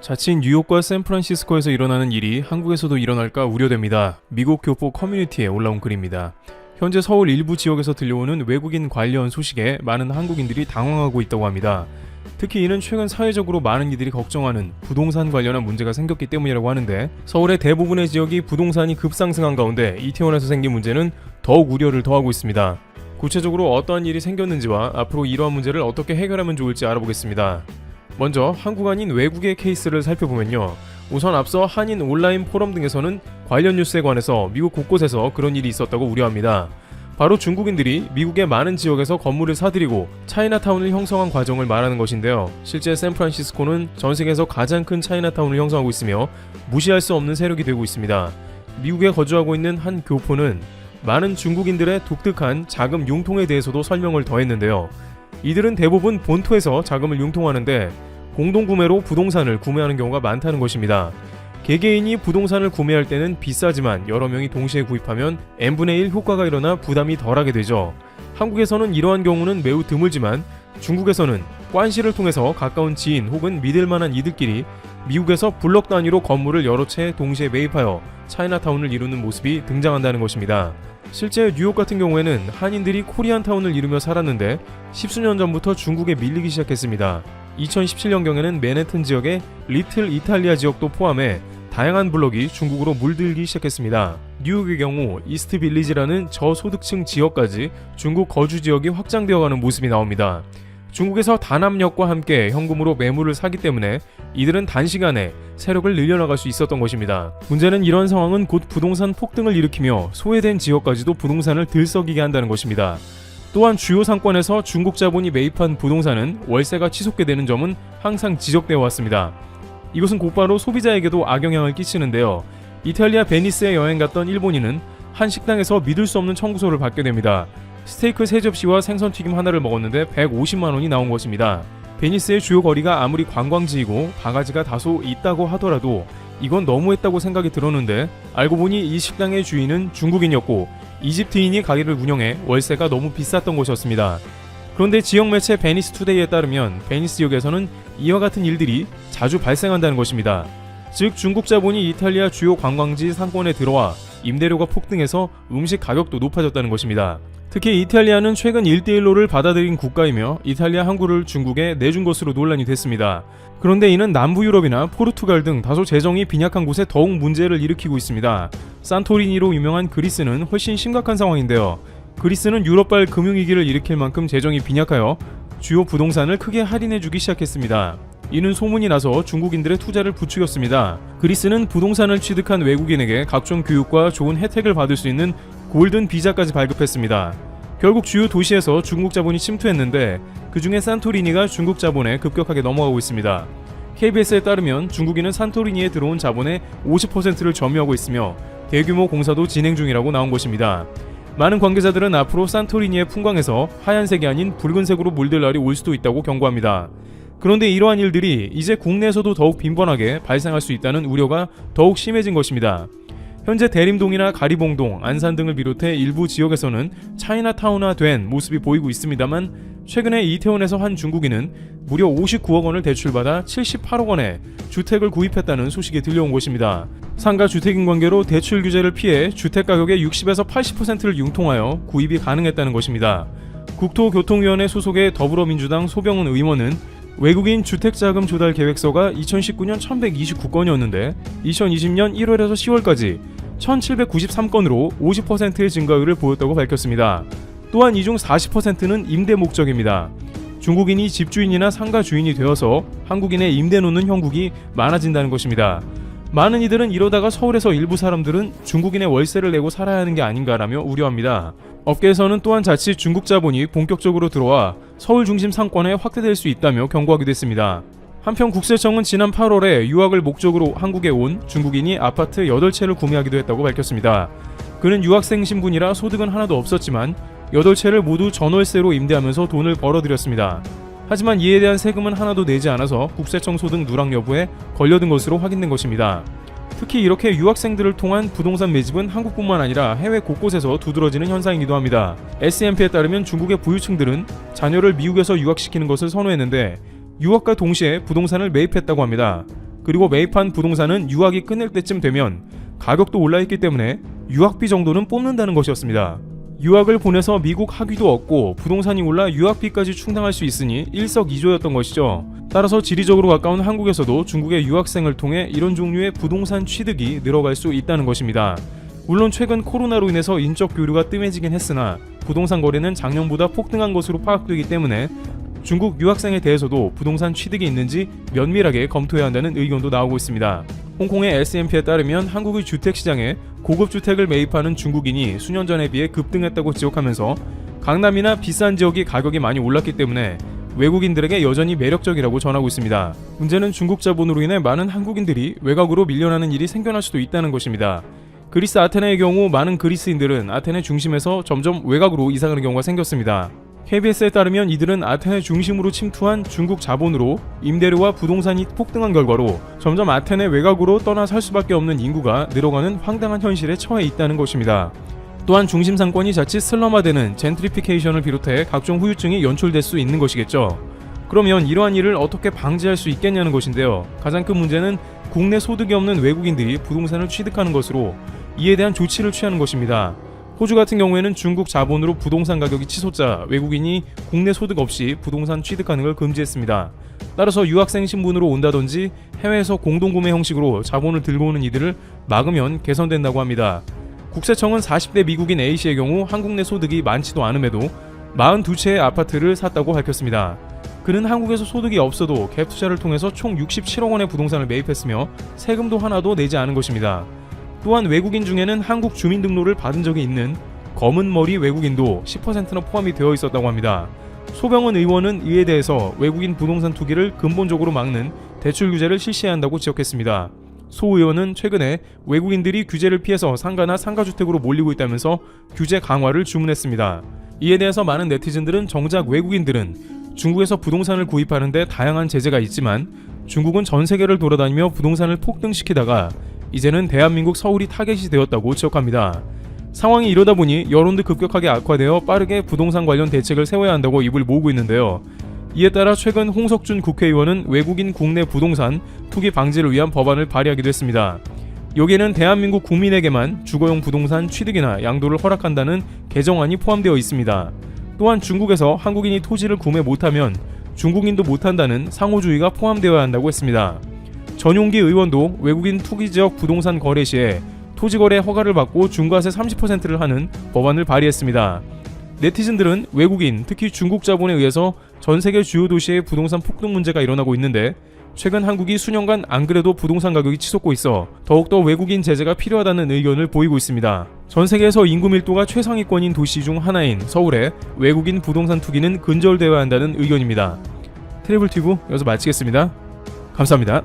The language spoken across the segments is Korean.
자칫 뉴욕과 샌프란시스코에서 일어나는 일이 한국에서도 일어날까 우려됩니다. 미국 교포 커뮤니티에 올라온 글입니다. 현재 서울 일부 지역에서 들려오는 외국인 관련 소식에 많은 한국인들이 당황하고 있다고 합니다. 특히 이는 최근 사회적으로 많은 이들이 걱정하는 부동산 관련한 문제가 생겼기 때문이라고 하는데, 서울의 대부분의 지역이 부동산이 급상승한 가운데 이태원에서 생긴 문제는 더욱 우려를 더하고 있습니다. 구체적으로 어떠한 일이 생겼는지와 앞으로 이러한 문제를 어떻게 해결하면 좋을지 알아보겠습니다. 먼저 한국 아닌 외국의 케이스를 살펴보면요, 우선 앞서 한인 온라인 포럼 등에서는 관련 뉴스에 관해서 미국 곳곳에서 그런 일이 있었다고 우려합니다. 바로 중국인들이 미국의 많은 지역에서 건물을 사들이고 차이나타운을 형성한 과정을 말하는 것인데요. 실제 샌프란시스코는 전 세계에서 가장 큰 차이나타운을 형성하고 있으며 무시할 수 없는 세력이 되고 있습니다. 미국에 거주하고 있는 한 교포는 많은 중국인들의 독특한 자금 융통에 대해서도 설명을 더했는데요. 이들은 대부분 본토에서 자금을 융통하는데 공동구매로 부동산을 구매하는 경우가 많다는 것입니다. 개개인이 부동산을 구매할 때는 비싸지만 여러 명이 동시에 구입하면 n분의 1 효과가 일어나 부담이 덜하게 되죠. 한국에서는 이러한 경우는 매우 드물지만 중국에서는 관시를 통해서 가까운 지인 혹은 믿을 만한 이들끼리 미국에서 블럭 단위로 건물을 여러 채 동시에 매입하여 차이나타운을 이루는 모습이 등장한다는 것입니다. 실제 뉴욕 같은 경우에는 한인들이 코리안타운을 이루며 살았는데 십수년 전부터 중국에 밀리기 시작했습니다. 2017년경에는 맨해튼 지역의 리틀 이탈리아 지역도 포함해 다양한 블록이 중국으로 물들기 시작했습니다. 뉴욕의 경우 이스트 빌리지라는 저소득층 지역까지 중국 거주 지역이 확장되어가는 모습이 나옵니다. 중국에서 단합력과 함께 현금으로 매물을 사기 때문에 이들은 단시간에 세력을 늘려나갈 수 있었던 것입니다. 문제는 이런 상황은 곧 부동산 폭등을 일으키며 소외된 지역까지도 부동산을 들썩이게 한다는 것입니다. 또한 주요 상권에서 중국 자본이 매입한 부동산은 월세가 치솟게 되는 점은 항상 지적되어 왔습니다. 이것은 곧바로 소비자에게도 악영향을 끼치는데요. 이탈리아 베니스에 여행 갔던 일본인은 한 식당에서 믿을 수 없는 청구서를 받게 됩니다. 스테이크 3접시와 생선튀김 하나를 먹었는데 150만 원이 나온 것입니다. 베니스의 주요 거리가 아무리 관광지이고 바가지가 다소 있다고 하더라도 이건 너무했다고 생각이 들었는데, 알고 보니 이 식당의 주인은 중국인이었고 이집트인이 가게를 운영해 월세가 너무 비쌌던 것이었습니다. 그런데 지역 매체 베니스 투데이에 따르면 베니스 지역에서는 이와 같은 일들이 자주 발생한다는 것입니다. 즉 중국 자본이 이탈리아 주요 관광지 상권에 들어와 임대료가 폭등해서 음식 가격도 높아졌다는 것입니다. 특히 이탈리아는 최근 1대1로를 받아들인 국가이며 이탈리아 항구를 중국에 내준 것으로 논란이 됐습니다. 그런데 이는 남부 유럽이나 포르투갈 등 다소 재정이 빈약한 곳에 더욱 문제를 일으키고 있습니다. 산토리니로 유명한 그리스는 훨씬 심각한 상황인데요. 그리스는 유럽발 금융위기를 일으킬 만큼 재정이 빈약하여 주요 부동산을 크게 할인해주기 시작했습니다. 이는 소문이 나서 중국인들의 투자를 부추겼습니다. 그리스는 부동산을 취득한 외국인에게 각종 교육과 좋은 혜택을 받을 수 있는 골든 비자까지 발급했습니다. 결국 주요 도시에서 중국 자본이 침투했는데 그 중에 산토리니가 중국 자본에 급격하게 넘어가고 있습니다. KBS에 따르면 중국인은 산토리니에 들어온 자본의 50%를 점유하고 있으며 대규모 공사도 진행 중이라고 나온 것입니다. 많은 관계자들은 앞으로 산토리니의 풍광에서 하얀색이 아닌 붉은색으로 물들 날이 올 수도 있다고 경고합니다. 그런데 이러한 일들이 이제 국내에서도 더욱 빈번하게 발생할 수 있다는 우려가 더욱 심해진 것입니다. 현재 대림동이나 가리봉동, 안산 등을 비롯해 일부 지역에서는 차이나타운화된 모습이 보이고 있습니다만, 최근에 이태원에서 한 중국인은 무려 59억 원을 대출받아 78억 원에 주택을 구입했다는 소식이 들려온 것입니다. 상가 주택인 관계로 대출 규제를 피해 주택 가격의 60에서 80%를 융통하여 구입이 가능했다는 것입니다. 국토교통위원회 소속의 더불어민주당 소병훈 의원은 외국인 주택자금 조달 계획서가 2019년 1129건이었는데 2020년 1월에서 10월까지 1793건으로 50%의 증가율을 보였다고 밝혔습니다. 또한 이 중 40%는 임대 목적입니다. 중국인이 집주인이나 상가 주인이 되어서 한국인의 임대 놓는 형국이 많아진다는 것입니다. 많은 이들은 이러다가 서울에서 일부 사람들은 중국인의 월세를 내고 살아야 하는 게 아닌가라며 우려합니다. 업계에서는 또한 자칫 중국 자본이 본격적으로 들어와 서울 중심 상권에 확대될 수 있다며 경고하기도 했습니다. 한편 국세청은 지난 8월에 유학을 목적으로 한국에 온 중국인이 아파트 8채를 구매하기도 했다고 밝혔습니다. 그는 유학생 신분이라 소득은 하나도 없었지만 8채를 모두 전월세로 임대하면서 돈을 벌어들였습니다. 하지만 이에 대한 세금은 하나도 내지 않아서 국세청 소득 누락 여부에 걸려든 것으로 확인된 것입니다. 특히 이렇게 유학생들을 통한 부동산 매집은 한국뿐만 아니라 해외 곳곳에서 두드러지는 현상이기도 합니다. S&P에 따르면 중국의 부유층들은 자녀를 미국에서 유학시키는 것을 선호했는데 유학과 동시에 부동산을 매입했다고 합니다. 그리고 매입한 부동산은 유학이 끝날 때쯤 되면 가격도 올라있기 때문에 유학비 정도는 뽑는다는 것이었습니다. 유학을 보내서 미국 학위도 얻고 부동산이 올라 유학비까지 충당할 수 있으니 일석이조였던 것이죠. 따라서 지리적으로 가까운 한국에서도 중국의 유학생을 통해 이런 종류의 부동산 취득이 늘어갈 수 있다는 것입니다. 물론 최근 코로나로 인해서 인적 교류가 뜸해지긴 했으나 부동산 거래는 작년보다 폭등한 것으로 파악되기 때문에 중국 유학생에 대해서도 부동산 취득이 있는지 면밀하게 검토해야 한다는 의견도 나오고 있습니다. 홍콩의 S&P에 따르면 한국의 주택시장에 고급 주택을 매입하는 중국인이 수년 전에 비해 급등했다고 지적하면서 강남이나 비싼 지역이 가격이 많이 올랐기 때문에 외국인들에게 여전히 매력적이라고 전하고 있습니다. 문제는 중국 자본으로 인해 많은 한국인들이 외곽으로 밀려나는 일이 생겨날 수도 있다는 것입니다. 그리스 아테네의 경우 많은 그리스인들은 아테네 중심에서 점점 외곽으로 이사가는 경우가 생겼습니다. KBS에 따르면 이들은 아테네 중심으로 침투한 중국 자본으로 임대료와 부동산이 폭등한 결과로 점점 아테네 외곽으로 떠나 살 수밖에 없는 인구가 늘어가는 황당한 현실에 처해 있다는 것입니다. 또한 중심 상권이 자칫 슬럼화되는 젠트리피케이션을 비롯해 각종 후유증이 연출될 수 있는 것이겠죠. 그러면 이러한 일을 어떻게 방지할 수 있겠냐는 것인데요. 가장 큰 문제는 국내 소득이 없는 외국인들이 부동산을 취득하는 것으로 이에 대한 조치를 취하는 것입니다. 호주 같은 경우에는 중국 자본으로 부동산 가격이 치솟자 외국인이 국내 소득 없이 부동산 취득하는 걸 금지했습니다. 따라서 유학생 신분으로 온다든지 해외에서 공동구매 형식으로 자본을 들고 오는 이들을 막으면 개선된다고 합니다. 국세청은 40대 미국인 A씨의 경우 한국 내 소득이 많지도 않음에도 42채의 아파트를 샀다고 밝혔습니다. 그는 한국에서 소득이 없어도 갭 투자를 통해서 총 67억 원의 부동산을 매입했으며 세금도 하나도 내지 않은 것입니다. 또한 외국인 중에는 한국 주민등록을 받은 적이 있는 검은 머리 외국인도 10%나 포함이 되어 있었다고 합니다. 소병은 의원은 이에 대해서 외국인 부동산 투기를 근본적으로 막는 대출 규제를 실시해야 한다고 지적했습니다. 소 의원은 최근에 외국인들이 규제를 피해서 상가나 상가주택으로 몰리고 있다면서 규제 강화를 주문했습니다. 이에 대해서 많은 네티즌들은 정작 외국인들은 중국에서 부동산을 구입하는데 다양한 제재가 있지만 중국은 전 세계를 돌아다니며 부동산을 폭등시키다가 이제는 대한민국 서울이 타겟이 되었다고 지적합니다. 상황이 이러다 보니 여론도 급격하게 악화되어 빠르게 부동산 관련 대책을 세워야 한다고 입을 모으고 있는데요. 이에 따라 최근 홍석준 국회의원은 외국인 국내 부동산 투기 방지를 위한 법안을 발의하기도 했습니다. 여기에는 대한민국 국민에게만 주거용 부동산 취득이나 양도를 허락한다는 개정안이 포함되어 있습니다. 또한 중국에서 한국인이 토지를 구매 못하면 중국인도 못한다는 상호주의가 포함되어야 한다고 했습니다. 전용기 의원도 외국인 투기지역 부동산 거래 시에 토지거래 허가를 받고 중과세 30%를 하는 법안을 발의했습니다. 네티즌들은 외국인, 특히 중국 자본에 의해서 전 세계 주요 도시의 부동산 폭등 문제가 일어나고 있는데 최근 한국이 수년간 안 그래도 부동산 가격이 치솟고 있어 더욱더 외국인 제재가 필요하다는 의견을 보이고 있습니다. 전 세계에서 인구 밀도가 최상위권인 도시 중 하나인 서울에 외국인 부동산 투기는 근절되어야 한다는 의견입니다. 트래블튜브 여기서 마치겠습니다. 감사합니다.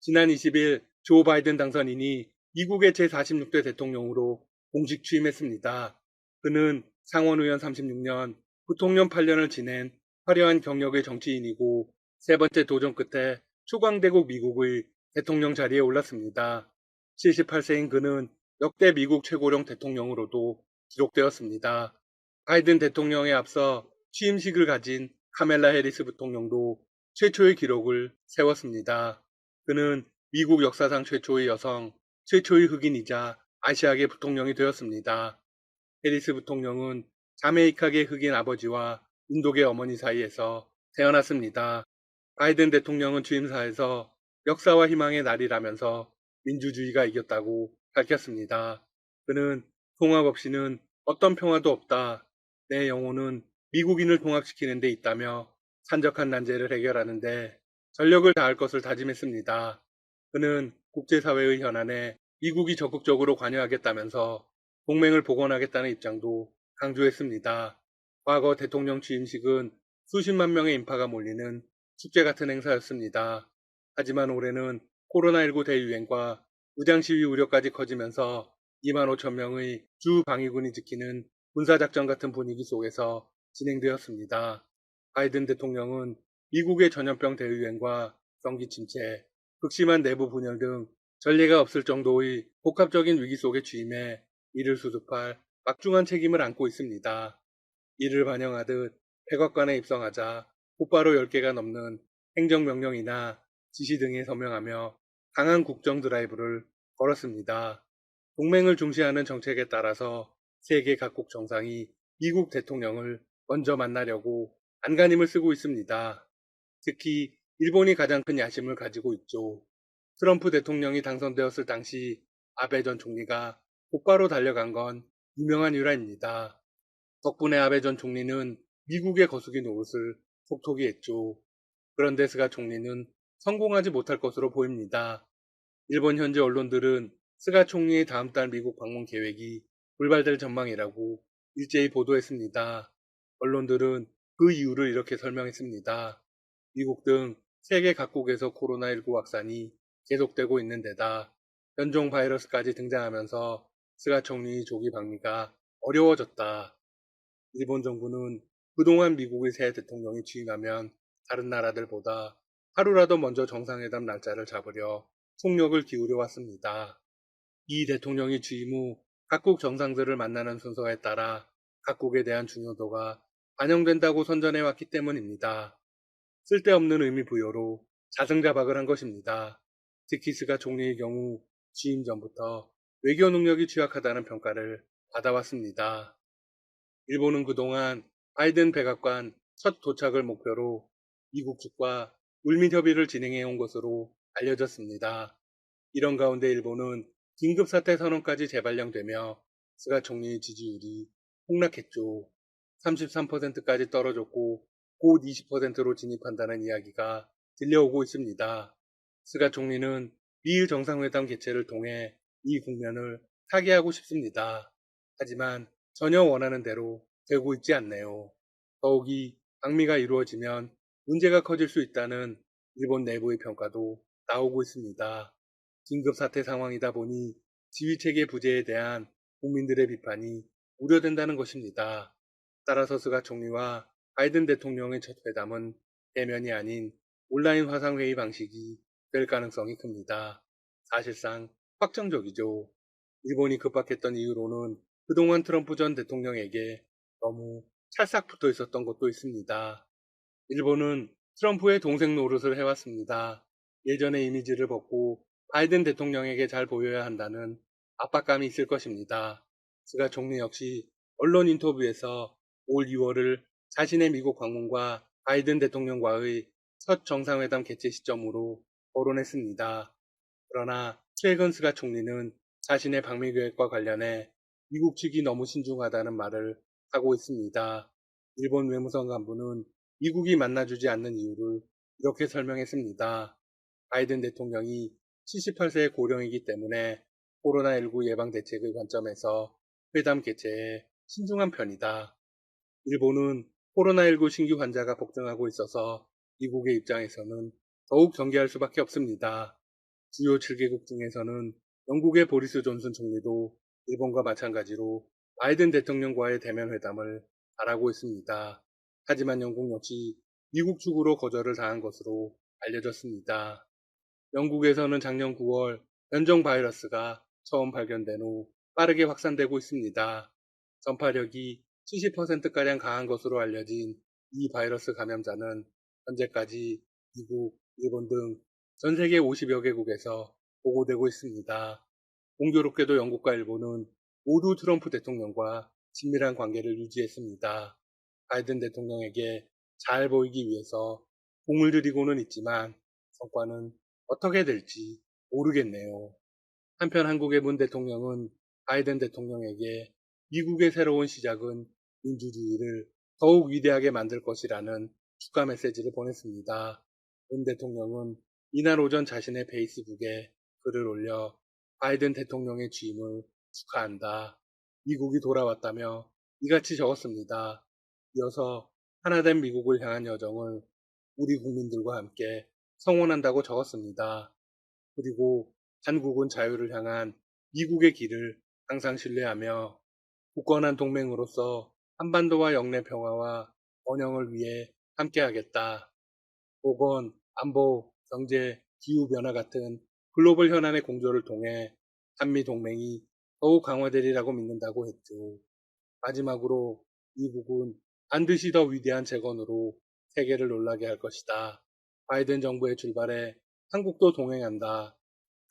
지난 20일 조 바이든 당선인이 미국의 제46대 대통령으로 공식 취임했습니다. 그는 상원의원 36년, 부통령 8년을 지낸 화려한 경력의 정치인이고 세 번째 도전 끝에 추광되고 미국의 대통령 자리에 올랐습니다. 78세인 그는 역대 미국 최고령 대통령으로도 기록되었습니다. 바이든 대통령에 앞서 취임식을 가진 카멜라 해리스 부통령도 최초의 기록을 세웠습니다. 그는 미국 역사상 최초의 여성, 최초의 흑인이자 아시아계 부통령이 되었습니다. 해리스 부통령은 자메이카계 흑인 아버지와 인도계 어머니 사이에서 태어났습니다. 바이든 대통령은 취임사에서 역사와 희망의 날이라면서 민주주의가 이겼다고 밝혔습니다. 그는 통합 없이는 어떤 평화도 없다. 내 영혼은 미국인을 통합시키는 데 있다며 산적한 난제를 해결하는데 전력을 다할 것을 다짐했습니다. 그는 국제사회의 현안에 미국이 적극적으로 관여하겠다면서 동맹을 복원하겠다는 입장도 강조했습니다. 과거 대통령 취임식은 수십만 명의 인파가 몰리는 축제 같은 행사였습니다. 하지만 올해는 코로나19 대유행과 무장시위 우려까지 커지면서 2만 5천 명의 주 방위군이 지키는 군사작전 같은 분위기 속에서 진행되었습니다. 바이든 대통령은 미국의 전염병 대유행과 경기 침체, 극심한 내부 분열 등 전례가 없을 정도의 복합적인 위기 속에 취임해 이를 수습할 막중한 책임을 안고 있습니다. 이를 반영하듯 백악관에 입성하자 곧바로 10개가 넘는 행정명령이나 지시 등에 서명하며 강한 국정 드라이브를 걸었습니다. 동맹을 중시하는 정책에 따라서 세계 각국 정상이 미국 대통령을 먼저 만나려고 안간힘을 쓰고 있습니다. 특히 일본이 가장 큰 야심을 가지고 있죠. 트럼프 대통령이 당선되었을 당시 아베 전 총리가 곧바로 달려간 건 유명한 일화입니다. 덕분에 아베 전 총리는 미국의 거수기 노릇을 톡톡히 했죠. 그런데 스가 총리는 성공하지 못할 것으로 보입니다. 일본 현지 언론들은 스가 총리의 다음 달 미국 방문 계획이 불발될 전망이라고 일제히 보도했습니다. 언론들은 그 이유를 이렇게 설명했습니다. 미국 등 세계 각국에서 코로나19 확산이 계속되고 있는 데다 변종 바이러스까지 등장하면서 스가 총리의 조기 방미가 어려워졌다. 일본 정부는 그동안 미국의 새 대통령이 취임하면 다른 나라들보다 하루라도 먼저 정상회담 날짜를 잡으려 속력을 기울여 왔습니다. 이 대통령이 취임 후 각국 정상들을 만나는 순서에 따라 각국에 대한 중요도가 반영된다고 선전해 왔기 때문입니다. 쓸데없는 의미 부여로 자승자박을 한 것입니다. 특히 스가 총리의 경우 취임 전부터 외교 능력이 취약하다는 평가를 받아왔습니다. 일본은 그동안 바이든 백악관 첫 도착을 목표로 미국 측과 물밑 협의를 진행해온 것으로 알려졌습니다. 이런 가운데 일본은 긴급사태 선언까지 재발령되며 스가 총리의 지지율이 폭락했죠. 33%까지 떨어졌고 곧 20%로 진입한다는 이야기가 들려오고 있습니다. 스가 총리는 미일 정상회담 개최를 통해 이 국면을 타개하고 싶습니다. 하지만 전혀 원하는 대로 되고 있지 않네요. 더욱이 방미가 이루어지면 문제가 커질 수 있다는 일본 내부의 평가도 나오고 있습니다. 긴급사태 상황이다 보니 지휘체계 부재에 대한 국민들의 비판이 우려된다는 것입니다. 따라서 스가 총리와 바이든 대통령의 첫 회담은 대면이 아닌 온라인 화상회의 방식이 될 가능성이 큽니다. 사실상 확정적이죠. 일본이 급박했던 이유로는 그동안 트럼프 전 대통령에게 너무 찰싹 붙어 있었던 것도 있습니다. 일본은 트럼프의 동생 노릇을 해왔습니다. 예전의 이미지를 벗고 바이든 대통령에게 잘 보여야 한다는 압박감이 있을 것입니다. 스가 총리 역시 언론 인터뷰에서 올 2월을 자신의 미국 방문과 바이든 대통령과의 첫 정상회담 개최 시점으로 거론했습니다. 그러나 최근 스가 총리는 자신의 방미 계획과 관련해 미국 측이 너무 신중하다는 말을 하고 있습니다. 일본 외무성 간부는 미국이 만나주지 않는 이유를 이렇게 설명했습니다. 바이든 대통령이 78세의 고령이기 때문에 코로나19 예방 대책의 관점에서 회담 개최에 신중한 편이다. 일본은 코로나19 신규 환자가 폭증하고 있어서 미국의 입장에서는 더욱 경계할 수밖에 없습니다. 주요 7개국 중에서는 영국의 보리스 존슨 총리도 일본과 마찬가지로 바이든 대통령과의 대면 회담을 바라고 있습니다. 하지만 영국 역시 미국 측으로 거절을 당한 것으로 알려졌습니다. 영국에서는 작년 9월 변종 바이러스가 처음 발견된 후 빠르게 확산되고 있습니다. 전파력이 70%가량 강한 것으로 알려진 이 바이러스 감염자는 현재까지 미국, 일본 등 전 세계 50여 개국에서 보고되고 있습니다. 공교롭게도 영국과 일본은 모두 트럼프 대통령과 친밀한 관계를 유지했습니다. 바이든 대통령에게 잘 보이기 위해서 공을 들이고는 있지만 성과는 어떻게 될지 모르겠네요. 한편 한국의 문 대통령은 바이든 대통령에게 미국의 새로운 시작은 민주주의를 더욱 위대하게 만들 것이라는 축하 메시지를 보냈습니다. 문 대통령은 이날 오전 자신의 페이스북에 글을 올려 바이든 대통령의 취임을 축하한다. 미국이 돌아왔다며 이같이 적었습니다. 이어서 하나된 미국을 향한 여정을 우리 국민들과 함께 성원한다고 적었습니다. 그리고 한국은 자유를 향한 미국의 길을 항상 신뢰하며 굳건한 동맹으로서 한반도와 영내 평화와 번영을 위해 함께하겠다. 보건, 안보, 경제, 기후변화 같은 글로벌 현안의 공조를 통해 한미 동맹이 더욱 강화되리라고 믿는다고 했죠. 마지막으로 미국은 반드시 더 위대한 재건으로 세계를 놀라게 할 것이다. 바이든 정부의 출발에 한국도 동행한다.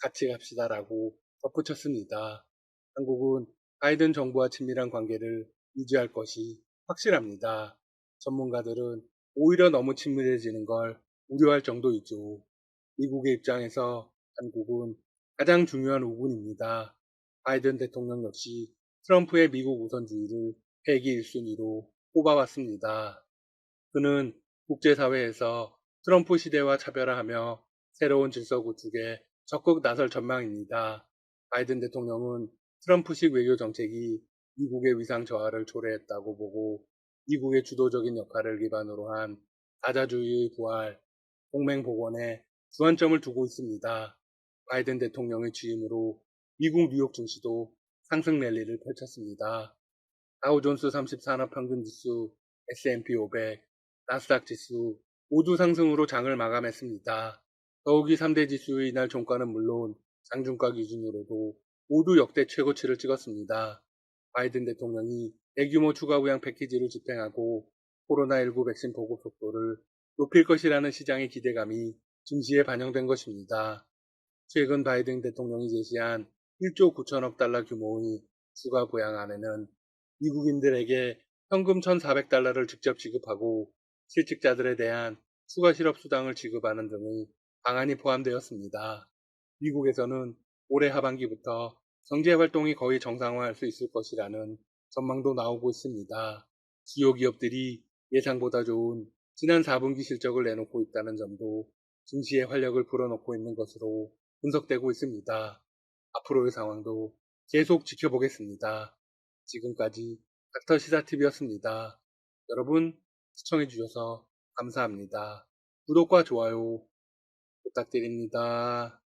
같이 갑시다라고 덧붙였습니다. 한국은 바이든 정부와 친밀한 관계를 유지할 것이 확실합니다. 전문가들은 오히려 너무 친밀해지는 걸 우려할 정도이죠. 미국의 입장에서 한국은 가장 중요한 우군입니다. 바이든 대통령 역시 트럼프의 미국 우선주의를 회기 1순위로 꼽아왔습니다. 그는 국제사회에서 트럼프 시대와 차별화하며 새로운 질서 구축에 적극 나설 전망입니다. 바이든 대통령은 트럼프식 외교 정책이 미국의 위상 저하를 초래했다고 보고 미국의 주도적인 역할을 기반으로 한 다자주의의 부활, 동맹 복원에 주안점을 두고 있습니다. 바이든 대통령의 취임으로 미국 뉴욕 증시도 상승 랠리를 펼쳤습니다. 다우존스 30산업평균지수, S&P 500, 나스닥 지수 모두 상승으로 장을 마감했습니다. 더욱이 3대 지수의 이날 종가는 물론 장중가 기준으로도 모두 역대 최고치를 찍었습니다. 바이든 대통령이 대규모 추가 부양 패키지를 집행하고 코로나19 백신 보급 속도를 높일 것이라는 시장의 기대감이 증시에 반영된 것입니다. 최근 바이든 대통령이 제시한 1조 9천억 달러 규모의 추가 부양안에는 미국인들에게 현금 1,400달러를 직접 지급하고 실직자들에 대한 추가 실업 수당을 지급하는 등의 방안이 포함되었습니다. 미국에서는 올해 하반기부터 경제 활동이 거의 정상화할 수 있을 것이라는 전망도 나오고 있습니다. 주요 기업들이 예상보다 좋은 지난 4분기 실적을 내놓고 있다는 점도 증시의 활력을 불어넣고 있는 것으로 분석되고 있습니다. 앞으로의 상황도 계속 지켜보겠습니다. 지금까지 닥터 시사TV였습니다. 여러분 시청해주셔서 감사합니다. 구독과 좋아요 부탁드립니다.